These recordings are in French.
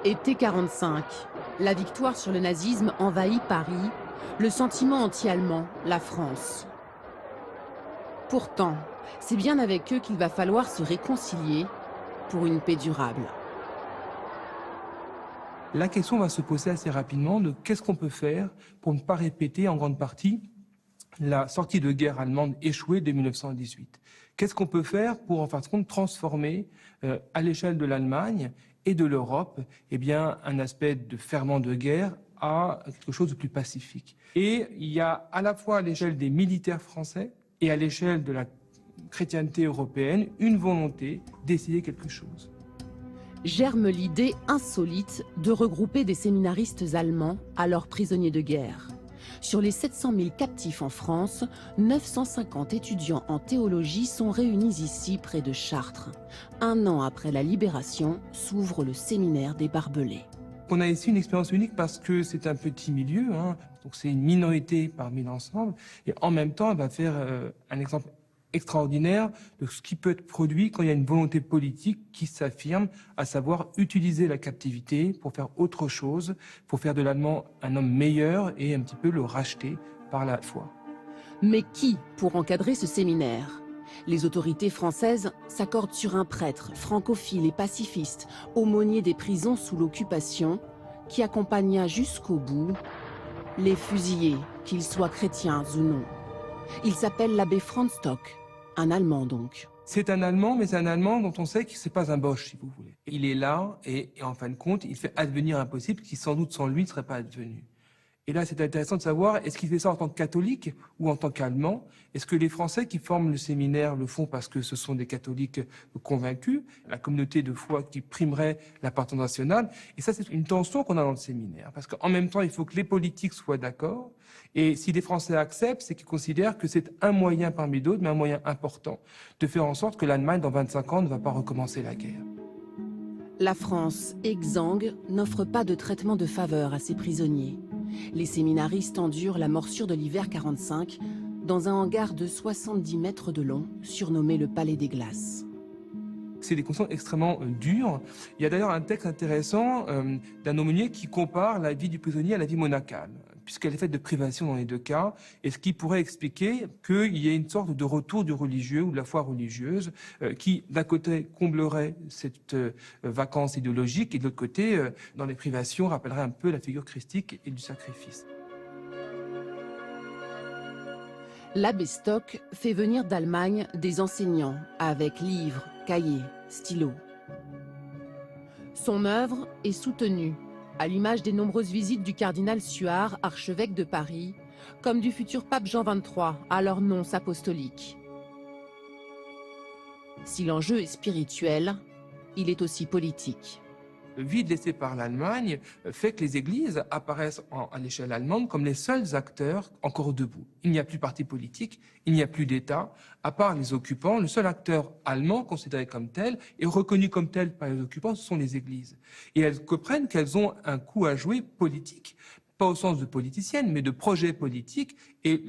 Été 45, la victoire sur le nazisme envahit Paris, le sentiment anti-allemand, la France. Pourtant, c'est bien avec eux qu'il va falloir se réconcilier pour une paix durable. La question va se poser assez rapidement de qu'est-ce qu'on peut faire pour ne pas répéter en grande partie la sortie de guerre allemande échouée de 1918. Qu'est-ce qu'on peut faire pour en fin de compte transformer à l'échelle de l'Allemagne et de l'Europe un aspect de ferment de guerre à quelque chose de plus pacifique. Et il y a à la fois à l'échelle des militaires français et à l'échelle de la chrétienté européenne une volonté d'essayer quelque chose. Germe l'idée insolite de regrouper des séminaristes allemands, alors prisonniers de guerre. Sur les 700 000 captifs en France, 950 étudiants en théologie sont réunis ici, près de Chartres. Un an après la libération, s'ouvre le séminaire des Barbelés. On a ici une expérience unique parce que c'est un petit milieu, donc c'est une minorité parmi l'ensemble, et en même temps, elle va faire un exemple extraordinaire de ce qui peut être produit quand il y a une volonté politique qui s'affirme, à savoir utiliser la captivité pour faire autre chose, pour faire de l'allemand un homme meilleur et un petit peu le racheter par la foi. Mais qui pour encadrer ce séminaire? Les autorités françaises s'accordent sur un prêtre francophile et pacifiste, aumônier des prisons sous l'occupation, qui accompagna jusqu'au bout les fusillés, qu'ils soient chrétiens ou non. Il s'appelle l'abbé Franz Stock, un Allemand donc. C'est un Allemand, mais c'est un Allemand dont on sait que c'est pas un Boche, si vous voulez. Il est là et en fin de compte, il fait advenir un possible qui sans doute sans lui ne serait pas advenu. Et là, c'est intéressant de savoir, est-ce qu'il fait ça en tant que catholique ou en tant qu'Allemand? Est-ce que les Français qui forment le séminaire le font parce que ce sont des catholiques convaincus, la communauté de foi qui primerait l'appartenance nationale? Et ça, c'est une tension qu'on a dans le séminaire. Parce qu'en même temps, il faut que les politiques soient d'accord. Et si les Français acceptent, c'est qu'ils considèrent que c'est un moyen parmi d'autres, mais un moyen important, de faire en sorte que l'Allemagne, dans 25 ans, ne va pas recommencer la guerre. La France, exsangue, n'offre pas de traitement de faveur à ses prisonniers. Les séminaristes endurent la morsure de l'hiver 45 dans un hangar de 70 mètres de long, surnommé le Palais des Glaces. C'est des conditions extrêmement dures. Il y a d'ailleurs un texte intéressant d'un aumônier qui compare la vie du prisonnier à la vie monacale, puisqu'elle est faite de privation dans les deux cas, et ce qui pourrait expliquer qu'il y ait une sorte de retour du religieux ou de la foi religieuse qui, d'un côté, comblerait cette vacance idéologique, et de l'autre côté, dans les privations, rappellerait un peu la figure christique et du sacrifice. L'abbé Stock fait venir d'Allemagne des enseignants avec livres, cahiers, stylos. Son œuvre est soutenue, à l'image des nombreuses visites du cardinal Suard, archevêque de Paris, comme du futur pape Jean XXIII, alors nonce apostolique. Si l'enjeu est spirituel, il est aussi politique. Le vide laissé par l'Allemagne fait que les églises apparaissent à l'échelle allemande comme les seuls acteurs encore debout. Il n'y a plus de parti politique, il n'y a plus d'État. À part les occupants, le seul acteur allemand considéré comme tel et reconnu comme tel par les occupants, ce sont les églises. Et elles comprennent qu'elles ont un coup à jouer politique, pas au sens de politicienne, mais de projet politique et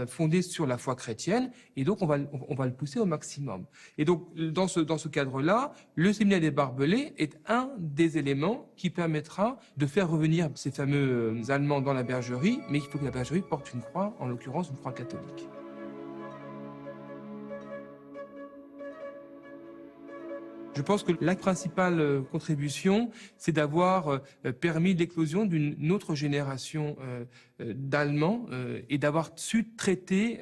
fondé sur la foi chrétienne. Et donc, on va le pousser au maximum. Et donc, dans ce cadre-là, le séminaire des Barbelés est un des éléments qui permettra de faire revenir ces fameux Allemands dans la bergerie, mais il faut que la bergerie porte une croix, en l'occurrence une croix catholique. Je pense que la principale contribution, c'est d'avoir permis l'éclosion d'une autre génération d'Allemands et d'avoir su traiter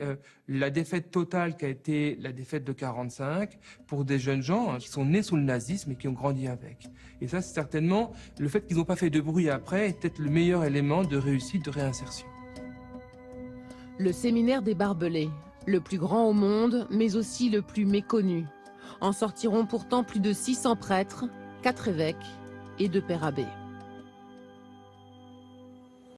la défaite totale qui a été la défaite de 45 pour des jeunes gens qui sont nés sous le nazisme et qui ont grandi avec. Et ça, c'est certainement le fait qu'ils n'ont pas fait de bruit après est peut-être le meilleur élément de réussite, de réinsertion. Le séminaire des Barbelés, le plus grand au monde, mais aussi le plus méconnu. En sortiront pourtant plus de 600 prêtres, 4 évêques et 2 pères abbés.